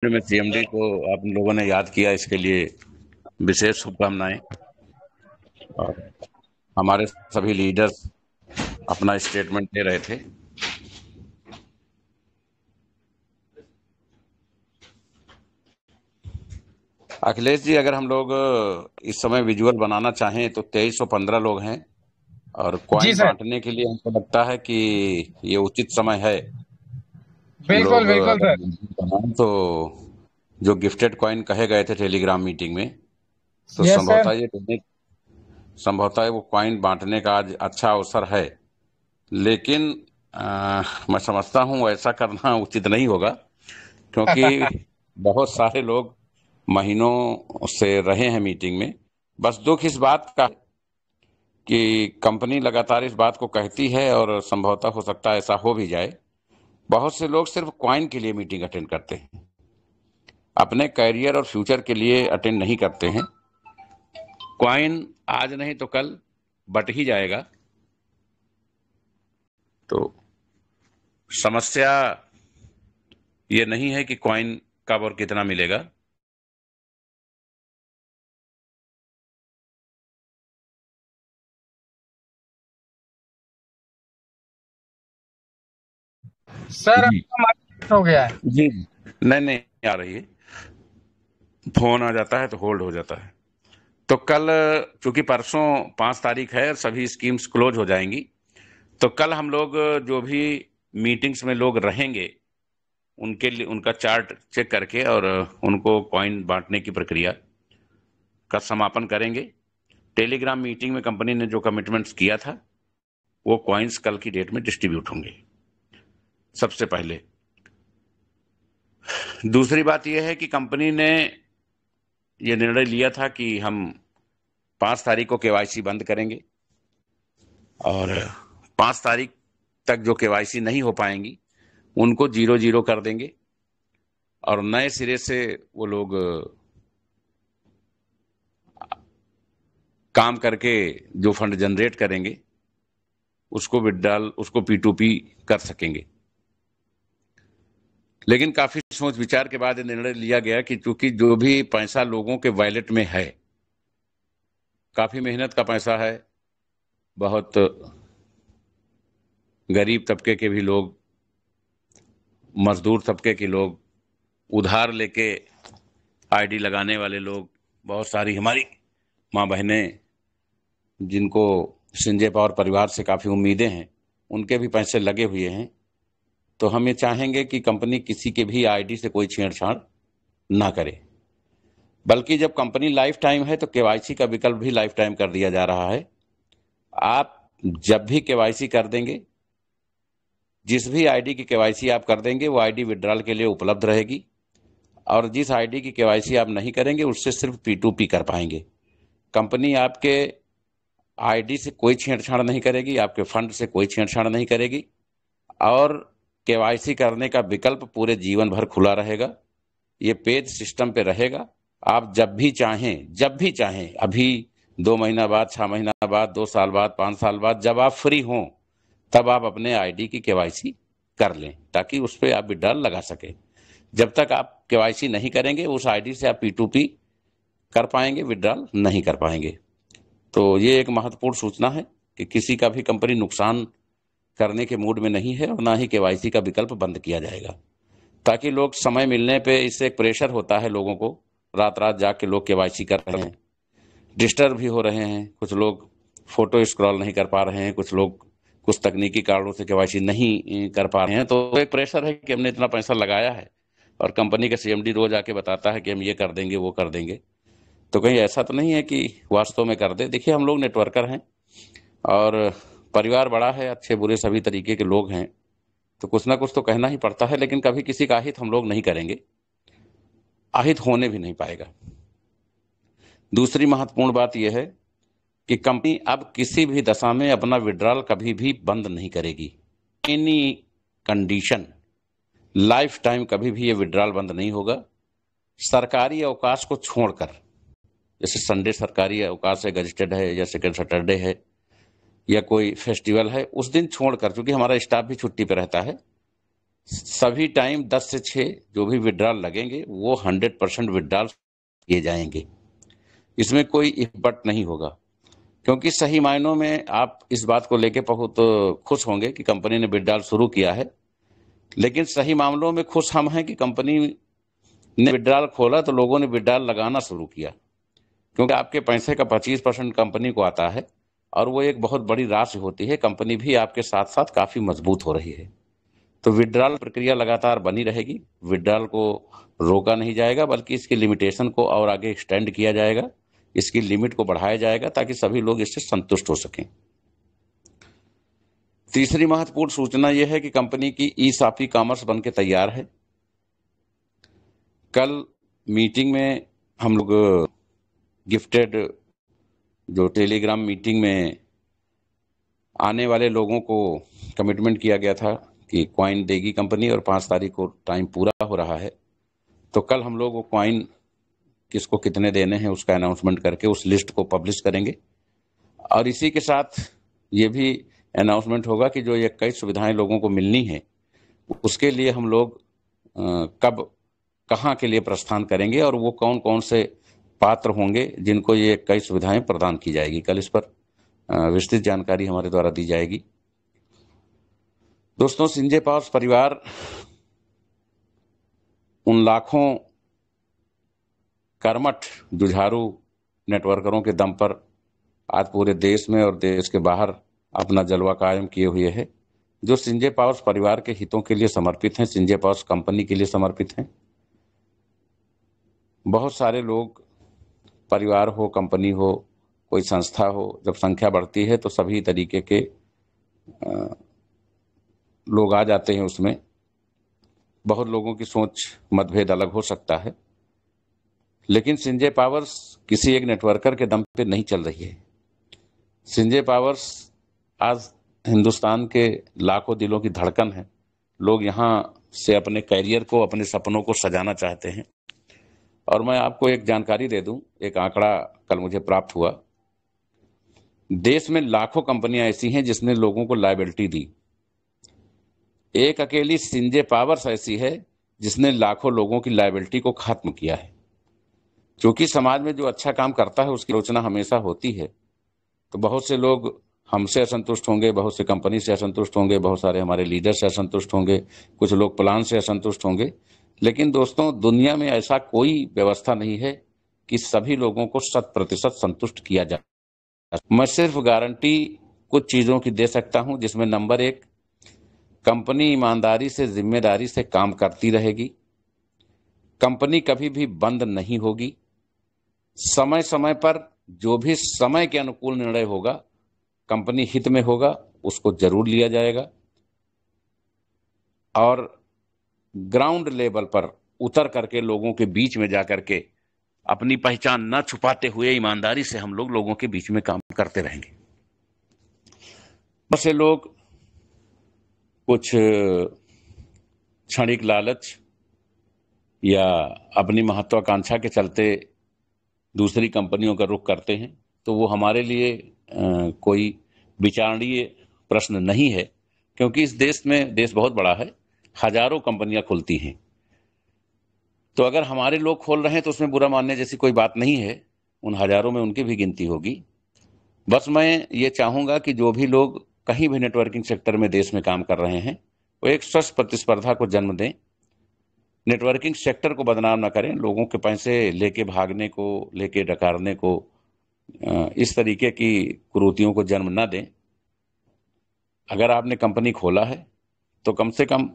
में सीएमडी को आप लोगों ने याद किया, इसके लिए विशेष शुभकामनाएं। और हमारे सभी लीडर्स अपना स्टेटमेंट दे रहे थे। अखिलेश जी, अगर हम लोग इस समय विजुअल बनाना चाहें तो 2315 लोग हैं और जी क्वाइन सर। बांटने के लिए हमको लगता है कि ये उचित समय है। हम बिल्कुल लोग बिल्कुल अगर सर। बनाएं तो जो गिफ्टेड क्वाइन कहे गए थे टेलीग्राम मीटिंग में, तो यस सर। संभवतः वो क्वाइन बांटने का आज अच्छा अवसर है। लेकिन मैं समझता हूँ ऐसा करना उचित नहीं होगा, क्योंकि बहुत सारे लोग महीनों से रहे हैं मीटिंग में। बस दुख इस बात का कि कंपनी लगातार इस बात को कहती है और संभवतः हो सकता है ऐसा हो भी जाए। बहुत से लोग सिर्फ क्वाइन के लिए मीटिंग अटेंड करते हैं, अपने करियर और फ्यूचर के लिए अटेंड नहीं करते हैं। क्वाइन आज नहीं तो कल बट ही जाएगा। तो समस्या ये नहीं है कि क्वाइन कब और कितना मिलेगा। सर जी आपका माइक हो गया है। जी। नहीं नहीं, आ रही है। फोन आ जाता है तो होल्ड हो जाता है। तो कल, चूंकि परसों 5 तारीख है और सभी स्कीम्स क्लोज हो जाएंगी, तो कल हम लोग जो भी मीटिंग्स में लोग रहेंगे उनके लिए उनका चार्ट चेक करके और उनको कॉइन बांटने की प्रक्रिया का समापन करेंगे। टेलीग्राम मीटिंग में कंपनी ने जो कमिटमेंट्स किया था वो कॉइन्स कल की डेट में डिस्ट्रीब्यूट होंगे सबसे पहले। दूसरी बात यह है कि कंपनी ने ये निर्णय लिया था कि हम 5 तारीख को केवाईसी बंद करेंगे और 5 तारीख तक जो केवाईसी नहीं हो पाएंगी उनको 0-0 कर देंगे और नए सिरे से वो लोग काम करके जो फंड जनरेट करेंगे उसको विड्रॉल, उसको P2P कर सकेंगे। लेकिन काफी सोच विचार के बाद ये निर्णय लिया गया कि चूंकि जो भी पैसा लोगों के वॉलेट में है, काफी मेहनत का पैसा है, बहुत गरीब तबके के भी लोग, मजदूर तबके के लोग, उधार लेके आईडी लगाने वाले लोग, बहुत सारी हमारी माँ बहनें जिनको संजय पावर परिवार से काफी उम्मीदें हैं, उनके भी पैसे लगे हुए हैं। तो हम ये चाहेंगे कि कंपनी किसी के भी आईडी से कोई छेड़छाड़ ना करे, बल्कि जब कंपनी लाइफ टाइम है तो केवाईसी का विकल्प भी लाइफ टाइम कर दिया जा रहा है। आप जब भी केवाईसी कर देंगे, जिस भी आईडी की केवाईसी आप कर देंगे वो आईडी विड्रॉल के लिए उपलब्ध रहेगी और जिस आईडी की केवाईसी आप नहीं करेंगे उससे सिर्फ P2P कर पाएंगे। कंपनी आपके आईडी से कोई छेड़छाड़ नहीं करेगी, आपके फंड से कोई छेड़छाड़ नहीं करेगी और केवाईसी करने का विकल्प पूरे जीवन भर खुला रहेगा। ये पेज सिस्टम पे रहेगा। आप जब भी चाहें, अभी 2 महीना बाद, 6 महीना बाद, 2 साल बाद, 5 साल बाद, जब आप फ्री हों तब आप अपने आईडी की केवाईसी कर लें ताकि उस पर आप विड्रॉल लगा सकें। जब तक आप केवाईसी नहीं करेंगे उस आईडी से आप P2P कर पाएंगे, विड्रॉल नहीं कर पाएंगे। तो ये एक महत्वपूर्ण सूचना है कि किसी का भी कंपनी नुकसान करने के मूड में नहीं है और ना ही केवाईसी का विकल्प बंद किया जाएगा, ताकि लोग समय मिलने पे, इससे एक प्रेशर होता है लोगों को, रात रात जाग के लोग केवाईसी कर रहे हैं, डिस्टर्ब भी हो रहे हैं। कुछ लोग फोटो स्क्रॉल नहीं कर पा रहे हैं, कुछ लोग कुछ तकनीकी कारणों से केवाईसी नहीं कर पा रहे हैं। तो एक प्रेशर है कि हमने इतना पैसा लगाया है और कंपनी का सीएमडी रोज आके बताता है कि हम ये कर देंगे, वो कर देंगे। तो कहीं ऐसा तो नहीं है कि वास्तव में कर दे। देखिए, हम लोग नेटवर्कर हैं और परिवार बड़ा है, अच्छे बुरे सभी तरीके के लोग हैं, तो कुछ ना कुछ तो कहना ही पड़ता है। लेकिन कभी किसी का अहित हम लोग नहीं करेंगे, अहित होने भी नहीं पाएगा। दूसरी महत्वपूर्ण बात यह है कि कंपनी अब किसी भी दशा में अपना विड्रॉल कभी भी बंद नहीं करेगी। एनी कंडीशन, लाइफ टाइम कभी भी ये विड्रॉल बंद नहीं होगा। सरकारी अवकाश को छोड़कर, जैसे संडे सरकारी अवकाश है, गजटेड है, या सेकंड सैटरडे है, या कोई फेस्टिवल है, उस दिन छोड़कर, क्योंकि हमारा स्टाफ भी छुट्टी पर रहता है, सभी टाइम 10 से 6 जो भी विड्रॉल लगेंगे वो 100% विड्रॉल किए जाएंगे। इसमें कोई इफर्ट नहीं होगा, क्योंकि सही मायनों में आप इस बात को लेके बहुत खुश होंगे कि कंपनी ने विड्रॉल शुरू किया है, लेकिन सही मामलों में खुश हम हैं कि कंपनी ने विड्रॉल खोला तो लोगों ने विड्रॉल लगाना शुरू किया, क्योंकि आपके पैसे का 25% कंपनी को आता है और वो एक बहुत बड़ी राशि होती है। कंपनी भी आपके साथ साथ काफी मजबूत हो रही है। तो विड्रॉल प्रक्रिया लगातार बनी रहेगी। विड्रॉल को रोका नहीं जाएगा, बल्कि इसकी लिमिटेशन को और आगे एक्सटेंड किया जाएगा, इसकी लिमिट को बढ़ाया जाएगा ताकि सभी लोग इससे संतुष्ट हो सकें। तीसरी महत्वपूर्ण सूचना यह है कि कंपनी की ई साफी कॉमर्स बन के तैयार है। कल मीटिंग में हम लोग गिफ्टेड जो टेलीग्राम मीटिंग में आने वाले लोगों को कमिटमेंट किया गया था कि कॉइन देगी कंपनी, और 5 तारीख को टाइम पूरा हो रहा है। तो कल हम लोग वो कॉइन किसको कितने देने हैं उसका अनाउंसमेंट करके उस लिस्ट को पब्लिश करेंगे। और इसी के साथ ये भी अनाउंसमेंट होगा कि जो ये कई सुविधाएं लोगों को मिलनी है उसके लिए हम लोग कब कहाँ के लिए प्रस्थान करेंगे और वो कौन कौन से पात्र होंगे जिनको ये कई सुविधाएं प्रदान की जाएगी। कल इस पर विस्तृत जानकारी हमारे द्वारा दी जाएगी। दोस्तों, संजय पावर्स परिवार उन लाखों कर्मठ जुझारू नेटवर्करों के दम पर आज पूरे देश में और देश के बाहर अपना जलवा कायम किए हुए है, जो संजय पावर्स परिवार के हितों के लिए समर्पित हैं, संजय पावर्स कंपनी के लिए समर्पित हैं। बहुत सारे लोग, परिवार हो, कंपनी हो, कोई संस्था हो, जब संख्या बढ़ती है तो सभी तरीके के लोग आ जाते हैं उसमें। बहुत लोगों की सोच मतभेद अलग हो सकता है, लेकिन संजय पावर्स किसी एक नेटवर्कर के दम पे नहीं चल रही है। संजय पावर्स आज हिंदुस्तान के लाखों दिलों की धड़कन है। लोग यहाँ से अपने कैरियर को, अपने सपनों को सजाना चाहते हैं। और मैं आपको एक जानकारी दे दूं, एक आंकड़ा कल मुझे प्राप्त हुआ। देश में लाखों कंपनियां ऐसी हैं जिसने लोगों को लायबिलिटी दी। एक अकेली संजय पावर्स ऐसी है जिसने लाखों लोगों की लायबिलिटी को खत्म किया है। क्योंकि समाज में जो अच्छा काम करता है उसकी आलोचना हमेशा होती है, तो बहुत से लोग हमसे असंतुष्ट होंगे, बहुत से कंपनी से असंतुष्ट होंगे, बहुत सारे हमारे लीडर से असंतुष्ट होंगे, कुछ लोग प्लान से असंतुष्ट होंगे। लेकिन दोस्तों, दुनिया में ऐसा कोई व्यवस्था नहीं है कि सभी लोगों को 100% संतुष्ट किया जाए। मैं सिर्फ गारंटी कुछ चीजों की दे सकता हूं, जिसमें नंबर 1, कंपनी ईमानदारी से, जिम्मेदारी से काम करती रहेगी। कंपनी कभी भी बंद नहीं होगी। समय समय पर जो भी समय के अनुकूल निर्णय होगा, कंपनी हित में होगा, उसको जरूर लिया जाएगा। और ग्राउंड लेवल पर उतर करके लोगों के बीच में जाकर के अपनी पहचान न छुपाते हुए ईमानदारी से हम लोग लोगों के बीच में काम करते रहेंगे। बहुत से लोग कुछ क्षणिक लालच या अपनी महत्वाकांक्षा के चलते दूसरी कंपनियों का रुख करते हैं, तो वो हमारे लिए कोई विचारणीय प्रश्न नहीं है, क्योंकि इस देश में, देश बहुत बड़ा है, हजारों कंपनियां खुलती हैं। तो अगर हमारे लोग खोल रहे हैं तो उसमें बुरा मानने जैसी कोई बात नहीं है। उन हजारों में उनकी भी गिनती होगी। बस मैं ये चाहूंगा कि जो भी लोग कहीं भी नेटवर्किंग सेक्टर में देश में काम कर रहे हैं, वो एक स्वस्थ प्रतिस्पर्धा को जन्म दें, नेटवर्किंग सेक्टर को बदनाम ना करें, लोगों के पैसे लेके भागने को, लेके डकारने को, इस तरीके की कुरीतियों को जन्म ना दें। अगर आपने कंपनी खोला है तो कम से कम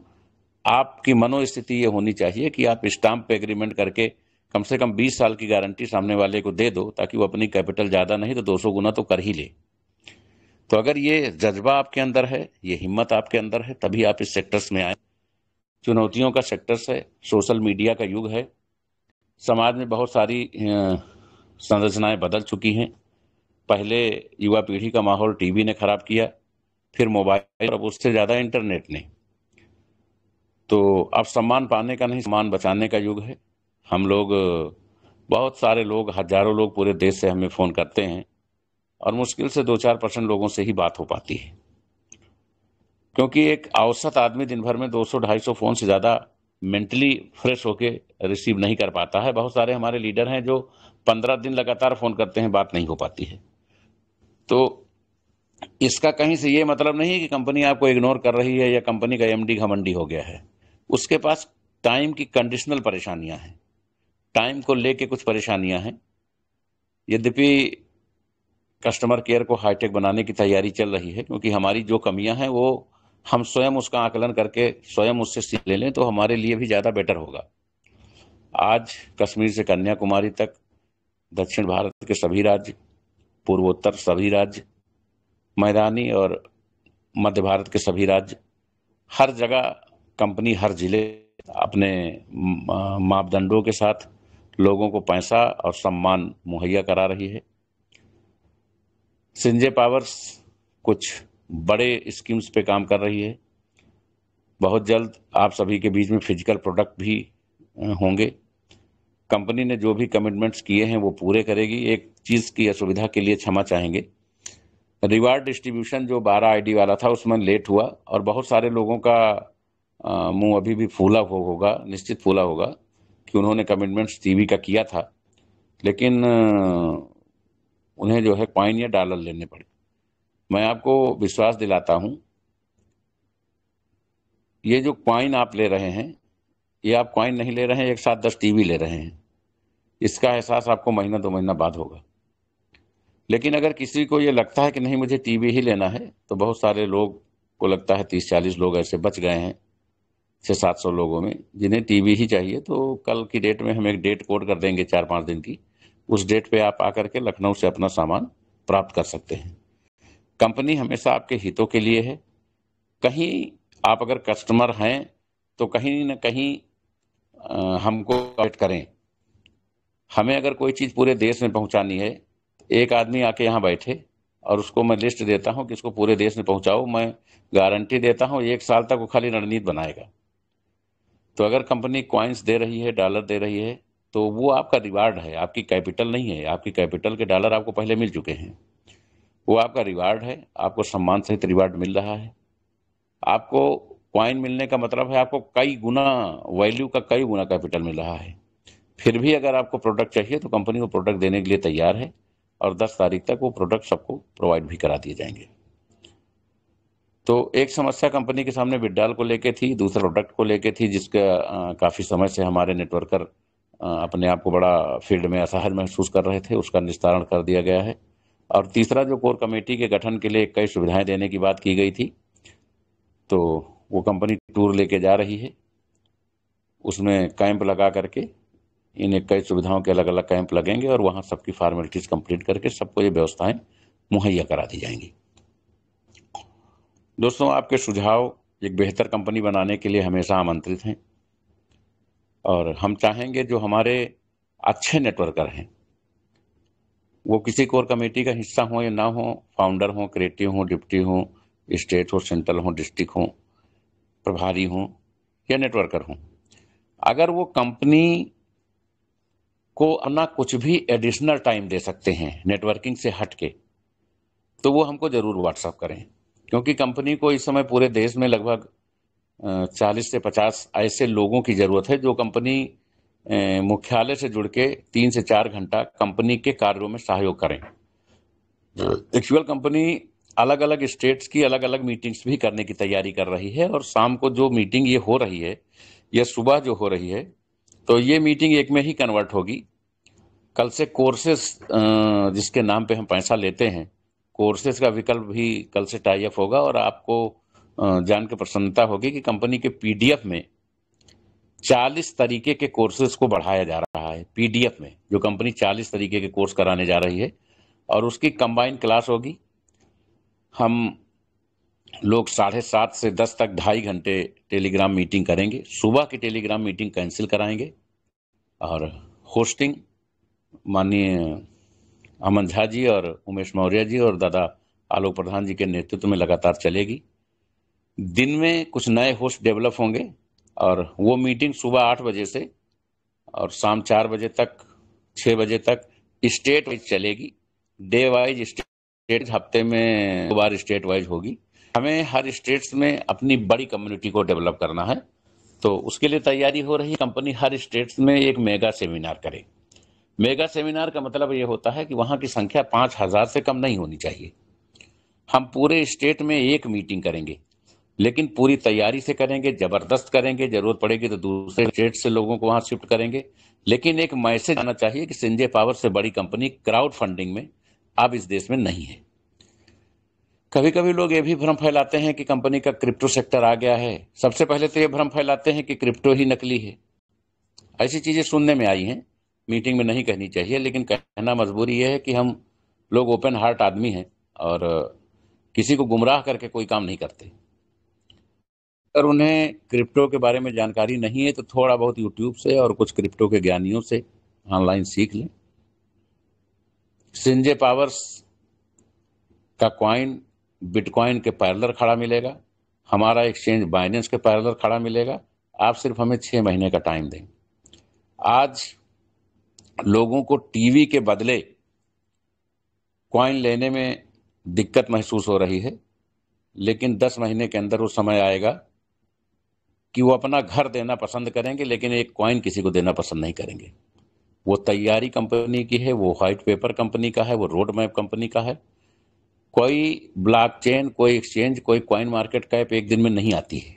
आपकी मनोस्थिति ये होनी चाहिए कि आप स्टाम्प पे एग्रीमेंट करके कम से कम 20 साल की गारंटी सामने वाले को दे दो, ताकि वो अपनी कैपिटल ज्यादा नहीं तो 200 गुना तो कर ही ले। तो अगर ये जज्बा आपके अंदर है, ये हिम्मत आपके अंदर है, तभी आप इस सेक्टर्स में आए। चुनौतियों का सेक्टर्स है, सोशल मीडिया का युग है, समाज में बहुत सारी संरचनाएं बदल चुकी हैं। पहले युवा पीढ़ी का माहौल टीवी ने खराब किया, फिर मोबाइल, और अब उससे ज्यादा इंटरनेट ने। तो अब सम्मान पाने का नहीं, सम्मान बचाने का युग है। हम लोग, बहुत सारे लोग, हजारों लोग पूरे देश से हमें फोन करते हैं और मुश्किल से 2-4% लोगों से ही बात हो पाती है। क्योंकि एक औसत आदमी दिन भर में 200-250 फोन से ज़्यादा मेंटली फ्रेश होके रिसीव नहीं कर पाता है। बहुत सारे हमारे लीडर हैं जो 15 दिन लगातार फ़ोन करते हैं, बात नहीं हो पाती है। तो इसका कहीं से ये मतलब नहीं है कि कंपनी आपको इग्नोर कर रही है या कंपनी का एमडी घमंडी हो गया है। उसके पास टाइम की कंडीशनल परेशानियां हैं, टाइम को लेके कुछ परेशानियां हैं। यद्यपि कस्टमर केयर को हाईटेक बनाने की तैयारी चल रही है, क्योंकि हमारी जो कमियां हैं वो हम स्वयं उसका आकलन करके स्वयं उससे सीख ले लें तो हमारे लिए भी ज़्यादा बेटर होगा। आज कश्मीर से कन्याकुमारी तक, दक्षिण भारत के सभी राज्य, पूर्वोत्तर सभी राज्य, मैदानी और मध्य भारत के सभी राज्य, हर जगह कंपनी हर जिले अपने मापदंडों के साथ लोगों को पैसा और सम्मान मुहैया करा रही है। संजय पावर्स कुछ बड़े स्कीम्स पे काम कर रही है। बहुत जल्द आप सभी के बीच में फिजिकल प्रोडक्ट भी होंगे। कंपनी ने जो भी कमिटमेंट्स किए हैं वो पूरे करेगी। एक चीज़ की असुविधा के लिए क्षमा चाहेंगे, रिवार्ड डिस्ट्रीब्यूशन जो 12 आईडी वाला था उसमें लेट हुआ और बहुत सारे लोगों का मुंह अभी भी फूला होगा, निश्चित फूला होगा कि उन्होंने कमिटमेंट्स टीवी का किया था, लेकिन उन्हें जो है कॉइन या डॉलर लेने पड़े। मैं आपको विश्वास दिलाता हूं, ये जो कॉइन आप ले रहे हैं, ये आप कॉइन नहीं ले रहे हैं, एक साथ 10 टीवी ले रहे हैं। इसका एहसास आपको महीना 2 महीना बाद होगा। लेकिन अगर किसी को ये लगता है कि नहीं मुझे टीवी ही लेना है, तो बहुत सारे लोग को लगता है 30-40 लोग ऐसे बच गए हैं 600-700 लोगों में जिन्हें टीवी ही चाहिए। तो कल की डेट में हम एक डेट कोड कर देंगे 4-5 दिन की, उस डेट पे आप आकर के लखनऊ से अपना सामान प्राप्त कर सकते हैं। कंपनी हमेशा आपके हितों के लिए है। कहीं आप अगर कस्टमर हैं तो कहीं न कहीं हमको वेट करें। हमें अगर कोई चीज़ पूरे देश में पहुंचानी है, एक आदमी आके यहाँ बैठे और उसको मैं लिस्ट देता हूँ कि इसको पूरे देश में पहुंचाओ, मैं गारंटी देता हूँ 1 साल तक वो खाली रणनीति बनाएगा। तो अगर कंपनी कॉइन्स दे रही है, डॉलर दे रही है, तो वो आपका रिवार्ड है, आपकी कैपिटल नहीं है। आपकी कैपिटल के डॉलर आपको पहले मिल चुके हैं, वो आपका रिवार्ड है। आपको सम्मान सहित रिवार्ड मिल रहा है। आपको कॉइन मिलने का मतलब है आपको कई गुना वैल्यू का कई गुना कैपिटल मिल रहा है। फिर भी अगर आपको प्रोडक्ट चाहिए तो कंपनी वो प्रोडक्ट देने के लिए तैयार है और 10 तारीख तक वो प्रोडक्ट सबको प्रोवाइड भी करा दिए जाएंगे। तो एक समस्या कंपनी के सामने विड्रॉल को लेके थी, दूसरा प्रोडक्ट को लेके थी, जिसका काफ़ी समय से हमारे नेटवर्कर अपने आप को बड़ा फील्ड में असहज महसूस कर रहे थे, उसका निस्तारण कर दिया गया है। और तीसरा जो कोर कमेटी के गठन के लिए कई सुविधाएं देने की बात की गई थी, तो वो कंपनी टूर लेके जा रही है। उसमें कैंप लगा करके इन 21 सुविधाओं के अलग अलग कैंप लगेंगे और वहाँ सबकी फॉर्मेलिटीज़ कंप्लीट करके सबको ये व्यवस्थाएं मुहैया करा दी जाएंगी। दोस्तों, आपके सुझाव एक बेहतर कंपनी बनाने के लिए हमेशा आमंत्रित हैं और हम चाहेंगे जो हमारे अच्छे नेटवर्कर हैं वो किसी कोर कमेटी का हिस्सा हो या ना हो, फाउंडर हो, क्रिएटिव हो, डिप्टी हो, स्टेट हो, सेंट्रल हो, डिस्ट्रिक्ट हो, प्रभारी हो या नेटवर्कर हो, अगर वो कंपनी को अपना कुछ भी एडिशनल टाइम दे सकते हैं नेटवर्किंग से हट के, तो वो हमको ज़रूर व्हाट्सअप करें। क्योंकि कंपनी को इस समय पूरे देश में लगभग 40 से 50 ऐसे लोगों की ज़रूरत है जो कंपनी मुख्यालय से जुड़ के 3 से 4 घंटा कंपनी के कार्यों में सहयोग करें। एक्चुअल कंपनी अलग अलग स्टेट्स की अलग अलग मीटिंग्स भी करने की तैयारी कर रही है और शाम को जो मीटिंग ये हो रही है या सुबह जो हो रही है, तो ये मीटिंग एक में ही कन्वर्ट होगी। कल से कोर्सेस जिसके नाम पे हम पैसा लेते हैं, कोर्सेज का विकल्प भी कल से टाई अप होगा और आपको जान के प्रसन्नता होगी कि कंपनी के पीडीएफ में 40 तरीके के कोर्सेज को बढ़ाया जा रहा है। पीडीएफ में जो कंपनी 40 तरीके के कोर्स कराने जा रही है और उसकी कंबाइंड क्लास होगी। हम लोग 7:30 से 10 तक 2.5 घंटे टेलीग्राम मीटिंग करेंगे। सुबह की टेलीग्राम मीटिंग कैंसिल कराएंगे और होस्टिंग माननीय अमन झा जी और उमेश मौर्य जी और दादा आलोक प्रधान जी के नेतृत्व में लगातार चलेगी। दिन में कुछ नए होस्ट डेवलप होंगे और वो मीटिंग सुबह 8 बजे से और शाम 4 बजे तक 6 बजे तक स्टेट वाइज चलेगी। डे वाइज स्टेट, हफ्ते में 2 बार स्टेट वाइज होगी। हमें हर स्टेट्स में अपनी बड़ी कम्युनिटी को डेवलप करना है, तो उसके लिए तैयारी हो रही है। कंपनी हर स्टेट्स में एक मेगा सेमिनार करे। मेगा सेमिनार का मतलब ये होता है कि वहां की संख्या 5,000 से कम नहीं होनी चाहिए। हम पूरे स्टेट में एक मीटिंग करेंगे, लेकिन पूरी तैयारी से करेंगे, जबरदस्त करेंगे। जरूरत पड़ेगी तो दूसरे स्टेट से लोगों को वहां शिफ्ट करेंगे, लेकिन एक मैसेज आना चाहिए कि संजय पावर से बड़ी कंपनी क्राउड फंडिंग में अब इस देश में नहीं है। कभी कभी लोग ये भी भ्रम फैलाते हैं कि कंपनी का क्रिप्टो सेक्टर आ गया है। सबसे पहले तो ये भ्रम फैलाते हैं कि क्रिप्टो ही नकली है। ऐसी चीजें सुनने में आई हैं, मीटिंग में नहीं कहनी चाहिए, लेकिन कहना मजबूरी यह है कि हम लोग ओपन हार्ट आदमी हैं और किसी को गुमराह करके कोई काम नहीं करते। अगर उन्हें क्रिप्टो के बारे में जानकारी नहीं है तो थोड़ा बहुत यूट्यूब से और कुछ क्रिप्टो के ज्ञानियों से ऑनलाइन सीख लें। संजय पावर्स का कॉइन बिटकॉइन के पैरेलल खड़ा मिलेगा, हमारा एक्सचेंज बाइनेंस के पैरेलल खड़ा मिलेगा। आप सिर्फ हमें 6 महीने का टाइम दें। आज लोगों को टीवी के बदले कॉइन लेने में दिक्कत महसूस हो रही है, लेकिन 10 महीने के अंदर वो समय आएगा कि वो अपना घर देना पसंद करेंगे, लेकिन एक कॉइन किसी को देना पसंद नहीं करेंगे। वो तैयारी कंपनी की है, वो व्हाइट पेपर कंपनी का है, वो रोड मैप कंपनी का है। कोई ब्लॉकचेन, कोई एक्सचेंज, कोई कॉइन मार्केट कैप एक दिन में नहीं आती है।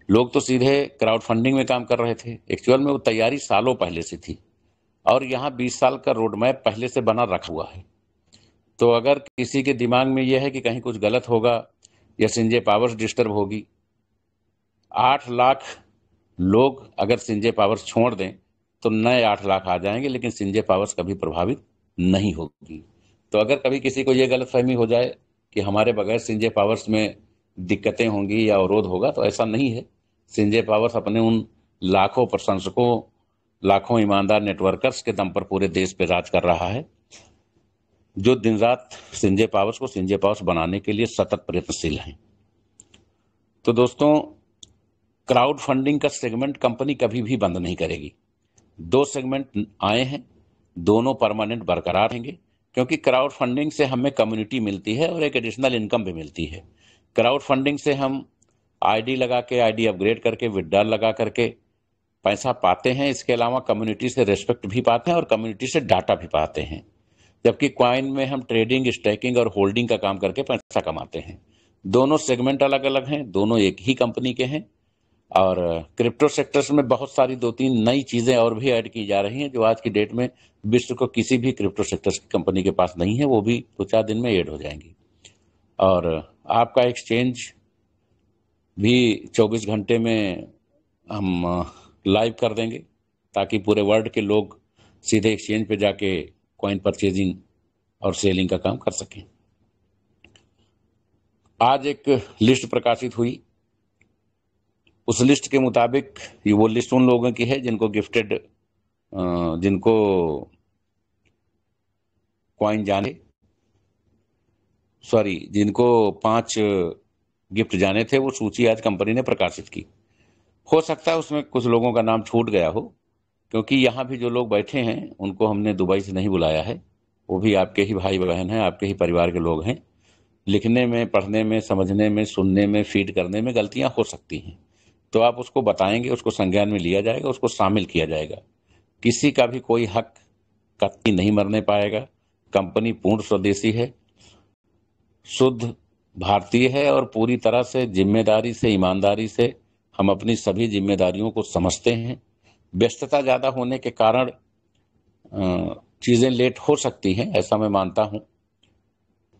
लोग तो सीधे क्राउड फंडिंग में काम कर रहे थे, एक्चुअल में वो तैयारी सालों पहले से थी और यहाँ 20 साल का रोड मैप पहले से बना रखा हुआ है। तो अगर किसी के दिमाग में यह है कि कहीं कुछ गलत होगा या संजय पावर्स डिस्टर्ब होगी, 8 लाख लोग अगर संजय पावर्स छोड़ दें तो नए 8 लाख आ जाएंगे, लेकिन संजय पावर्स कभी प्रभावित नहीं होगी। तो अगर कभी किसी को यह गलतफहमी हो जाए कि हमारे बगैर संजय पावर्स में दिक्कतें होंगी या अवरोध होगा, तो ऐसा नहीं है। संजय पावर्स अपने उन लाखों प्रशंसकों, लाखों ईमानदार नेटवर्कर्स के दम पर पूरे देश पे राज कर रहा है, जो दिन रात संजय पावर्स को संजय पावर्स बनाने के लिए सतत प्रयत्नशील हैं। तो दोस्तों, क्राउड फंडिंग का सेगमेंट कंपनी कभी भी बंद नहीं करेगी। 2 सेगमेंट आए हैं, दोनों परमानेंट बरकरार रहेंगे, क्योंकि क्राउड फंडिंग से हमें कम्युनिटी मिलती है और एक एडिशनल इनकम भी मिलती है। क्राउड फंडिंग से हम आईडी लगा के, आईडी अपग्रेड करके, विड्रॉल लगा करके पैसा पाते हैं। इसके अलावा कम्युनिटी से रेस्पेक्ट भी पाते हैं और कम्युनिटी से डाटा भी पाते हैं। जबकि क्वाइन में हम ट्रेडिंग, स्टैकिंग और होल्डिंग का काम करके पैसा कमाते हैं। दोनों सेगमेंट अलग अलग हैं, दोनों एक ही कंपनी के हैं। और क्रिप्टो सेक्टर्स में बहुत सारी 2-3 नई चीजें और भी ऐड की जा रही हैं, जो आज की डेट में विश्व को किसी भी क्रिप्टो सेक्टर्स की कंपनी के पास नहीं है। वो भी 2-4 दिन में ऐड हो जाएंगी। और आपका एक्सचेंज भी 24 घंटे में हम लाइव कर देंगे, ताकि पूरे वर्ल्ड के लोग सीधे एक्सचेंज पे जाके कॉइन परचेजिंग और सेलिंग का काम कर सकें। आज एक लिस्ट प्रकाशित हुई। उस लिस्ट के मुताबिक ये वो लिस्ट उन लोगों की है जिनको गिफ्टेड, जिनको कॉइन जाने, जिनको 5 गिफ्ट जाने थे, वो सूची आज कंपनी ने प्रकाशित की। हो सकता है उसमें कुछ लोगों का नाम छूट गया हो, क्योंकि यहाँ भी जो लोग बैठे हैं उनको हमने दुबई से नहीं बुलाया है। वो भी आपके ही भाई बहन हैं, आपके ही परिवार के लोग हैं। लिखने में, पढ़ने में, समझने में, सुनने में, फीड करने में गलतियां हो सकती हैं, तो आप उसको बताएंगे, उसको संज्ञान में लिया जाएगा, उसको शामिल किया जाएगा। किसी का भी कोई हक कतई नहीं मरने पाएगा। कंपनी पूर्ण स्वदेशी है, शुद्ध भारतीय है और पूरी तरह से जिम्मेदारी से, ईमानदारी से हम अपनी सभी जिम्मेदारियों को समझते हैं। व्यस्तता ज़्यादा होने के कारण चीज़ें लेट हो सकती हैं, ऐसा मैं मानता हूं।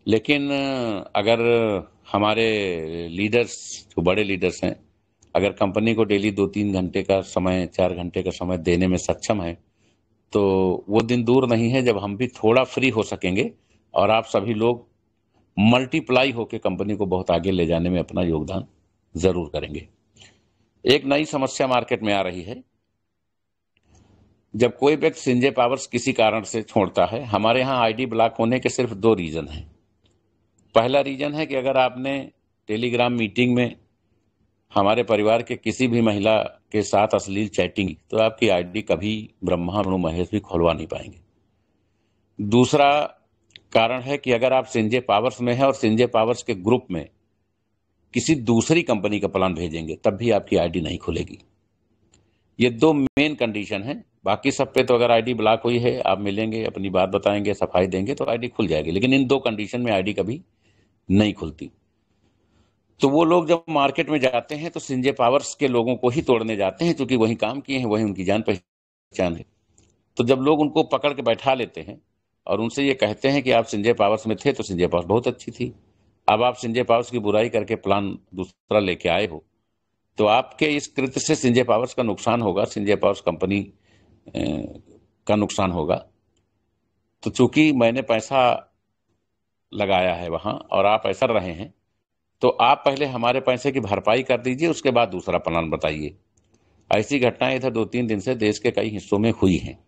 लेकिन अगर हमारे लीडर्स, जो बड़े लीडर्स हैं, अगर कंपनी को डेली 2-3 घंटे का समय, 4 घंटे का समय देने में सक्षम है, तो वो दिन दूर नहीं है जब हम भी थोड़ा फ्री हो सकेंगे और आप सभी लोग मल्टीप्लाई होकर कंपनी को बहुत आगे ले जाने में अपना योगदान जरूर करेंगे। एक नई समस्या मार्केट में आ रही है। जब कोई व्यक्ति संजय पावर्स किसी कारण से छोड़ता है, हमारे यहाँ आईडी ब्लॉक होने के सिर्फ 2 रीजन हैं। पहला रीजन है कि अगर आपने टेलीग्राम मीटिंग में हमारे परिवार के किसी भी महिला के साथ अश्लील चैटिंग, तो आपकी आईडी कभी ब्रह्मा विष्णु महेश भी खोलवा नहीं पाएंगे। दूसरा कारण है कि अगर आप संजय पावर्स में हैं और संजय पावर्स के ग्रुप में किसी दूसरी कंपनी का प्लान भेजेंगे तब भी आपकी आईडी नहीं खुलेगी। ये दो मेन कंडीशन है। बाकी सब पे तो अगर आईडी ब्लॉक हुई है, आप मिलेंगे, अपनी बात बताएंगे, सफाई देंगे तो आईडी खुल जाएगी, लेकिन इन दो कंडीशन में आईडी कभी नहीं खुलती। तो वो लोग जब मार्केट में जाते हैं तो संजय पावर्स के लोगों को ही तोड़ने जाते हैं, क्योंकि वही काम किए हैं, वही उनकी जान पहचान है। तो जब लोग उनको पकड़ के बैठा लेते हैं और उनसे ये कहते हैं कि आप संजय पावर्स में थे तो संजय पावर्स बहुत अच्छी थी, अब आप संजय पावर्स की बुराई करके प्लान दूसरा लेके आए हो, तो आपके इस कृत्य से संजय पावर्स का नुकसान होगा, संजय पावर्स कंपनी का नुकसान होगा। तो चूंकि मैंने पैसा लगाया है वहां और आप ऐसा रहे हैं, तो आप पहले हमारे पैसे की भरपाई कर दीजिए, उसके बाद दूसरा प्लान बताइए। ऐसी घटनाएं इधर 2-3 दिन से देश के कई हिस्सों में हुई हैं।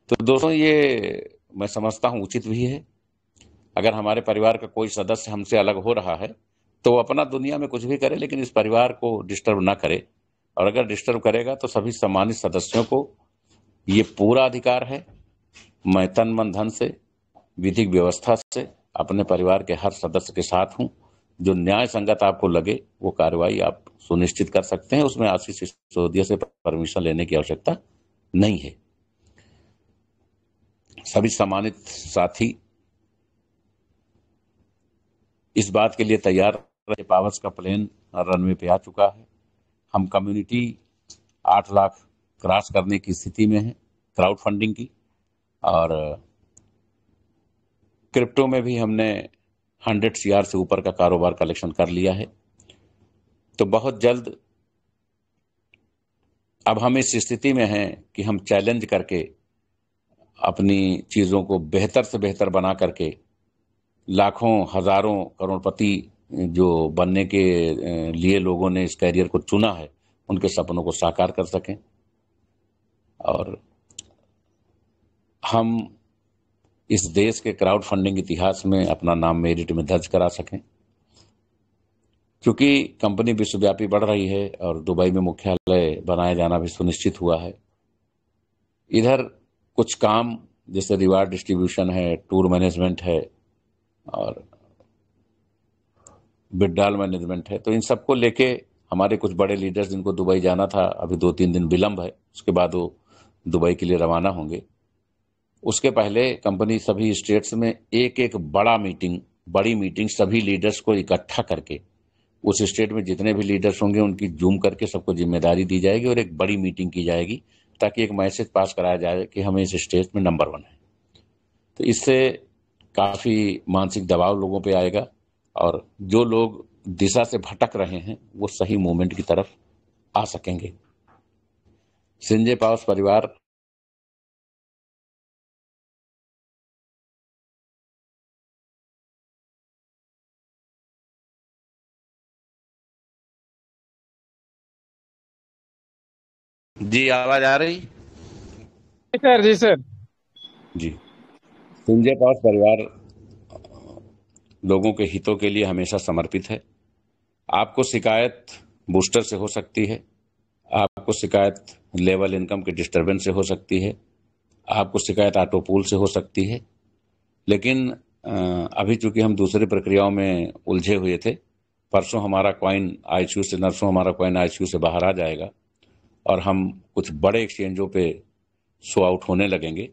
तो दोस्तों, ये मैं समझता हूं उचित भी है। अगर हमारे परिवार का कोई सदस्य हमसे अलग हो रहा है तो वो अपना दुनिया में कुछ भी करे, लेकिन इस परिवार को डिस्टर्ब ना करे। और अगर डिस्टर्ब करेगा तो सभी सम्मानित सदस्यों को ये पूरा अधिकार है। मैं तन मन धन से, विधिक व्यवस्था से अपने परिवार के हर सदस्य के साथ हूं। जो न्याय संगत आपको लगे वो कार्रवाई आप सुनिश्चित कर सकते हैं, उसमें आशीष सिसोदिया से परमिशन लेने की आवश्यकता नहीं है। सभी सम्मानित साथी इस बात के लिए तैयार रहे। पावर्स का प्लेन रनवे पे आ चुका है। हम कम्युनिटी 8 लाख क्रॉस करने की स्थिति में है क्राउड फंडिंग की, और क्रिप्टो में भी हमने 100 CR से ऊपर का कारोबार कलेक्शन कर लिया है। तो बहुत जल्द अब हम इस स्थिति में हैं कि हम चैलेंज करके अपनी चीज़ों को बेहतर से बेहतर बना करके लाखों हजारों करोड़पति जो बनने के लिए लोगों ने इस कैरियर को चुना है, उनके सपनों को साकार कर सकें और हम इस देश के क्राउड फंडिंग इतिहास में अपना नाम मेरिट में दर्ज करा सकें। क्योंकि कंपनी विश्वव्यापी बढ़ रही है और दुबई में मुख्यालय बनाया जाना भी सुनिश्चित हुआ है। इधर कुछ काम जैसे रिवार्ड डिस्ट्रीब्यूशन है, टूर मैनेजमेंट है और बिडडाल मैनेजमेंट है, तो इन सबको लेके हमारे कुछ बड़े लीडर्स जिनको दुबई जाना था, अभी 2-3 दिन विलंब है, उसके बाद वो दुबई के लिए रवाना होंगे। उसके पहले कंपनी सभी स्टेट्स में एक बड़ी मीटिंग सभी लीडर्स को इकट्ठा करके, उस स्टेट में जितने भी लीडर्स होंगे उनकी जूम करके सबको जिम्मेदारी दी जाएगी और एक बड़ी मीटिंग की जाएगी, ताकि एक मैसेज पास कराया जाए कि हमें इस स्टेट में नंबर 1 है। तो इससे काफ़ी मानसिक दबाव लोगों पे आएगा और जो लोग दिशा से भटक रहे हैं वो सही मूवमेंट की तरफ आ सकेंगे। संजय पावर्स परिवार जी, आवाज आ रही? जी सर, जी सर। जी। संजय पावर्स परिवार लोगों के हितों के लिए हमेशा समर्पित है। आपको शिकायत बूस्टर से हो सकती है, आपको शिकायत लेवल इनकम के डिस्टरबेंस से हो सकती है, आपको शिकायत ऑटो पूल से हो सकती है, लेकिन अभी चूंकि हम दूसरी प्रक्रियाओं में उलझे हुए थे, परसों हमारा कॉइन आईसीयू से, नरसों हमारा कॉइन आईसीयू से बाहर आ जाएगा और हम कुछ बड़े एक्सचेंजों पे शो आउट होने लगेंगे।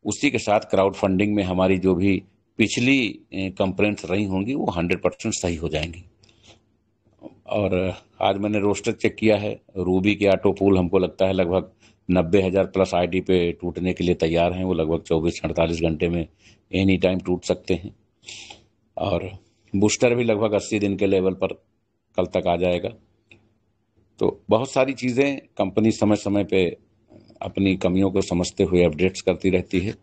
उसी के साथ क्राउड फंडिंग में हमारी जो भी पिछली कंप्लेंट्स रही होंगी वो 100% सही हो जाएंगी। और आज मैंने रोस्टर चेक किया है, रूबी के ऑटो पूल हमको लगता है लगभग 90,000 प्लस आईडी पे टूटने के लिए तैयार हैं। वो लगभग 24-48 घंटे में एनी टाइम टूट सकते हैं। और बूस्टर भी लगभग 80 दिन के लेवल पर कल तक आ जाएगा। तो बहुत सारी चीज़ें कंपनी समय समय पे अपनी कमियों को समझते हुए अपडेट्स करती रहती है।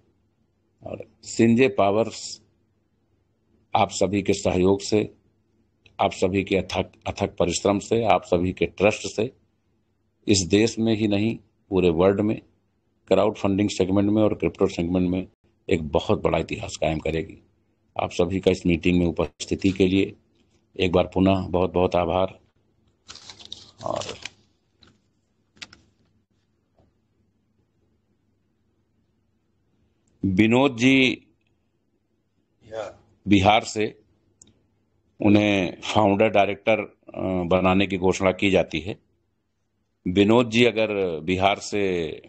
और संजय पावर्स आप सभी के सहयोग से, आप सभी के अथक अथक परिश्रम से, आप सभी के ट्रस्ट से इस देश में ही नहीं पूरे वर्ल्ड में क्राउड फंडिंग सेगमेंट में और क्रिप्टो सेगमेंट में एक बहुत बड़ा इतिहास कायम करेगी। आप सभी का इस मीटिंग में उपस्थिति के लिए एक बार पुनः बहुत बहुत आभार। और विनोद जी बिहार से उन्हें फाउंडर डायरेक्टर बनाने की घोषणा की जाती है। विनोद जी अगर बिहार से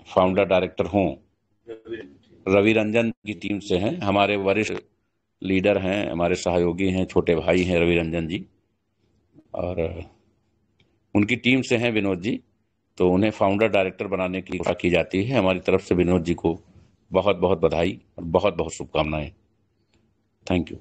फाउंडर डायरेक्टर हों, रवि रंजन की टीम से हैं, हमारे वरिष्ठ लीडर हैं, हमारे सहयोगी हैं, छोटे भाई हैं रवि रंजन जी, और उनकी टीम से हैं विनोद जी, तो उन्हें फाउंडर डायरेक्टर बनाने की घोषणा की जाती है। हमारी तरफ से विनोद जी को बहुत बहुत बधाई और बहुत बहुत शुभकामनाएं। Thank you.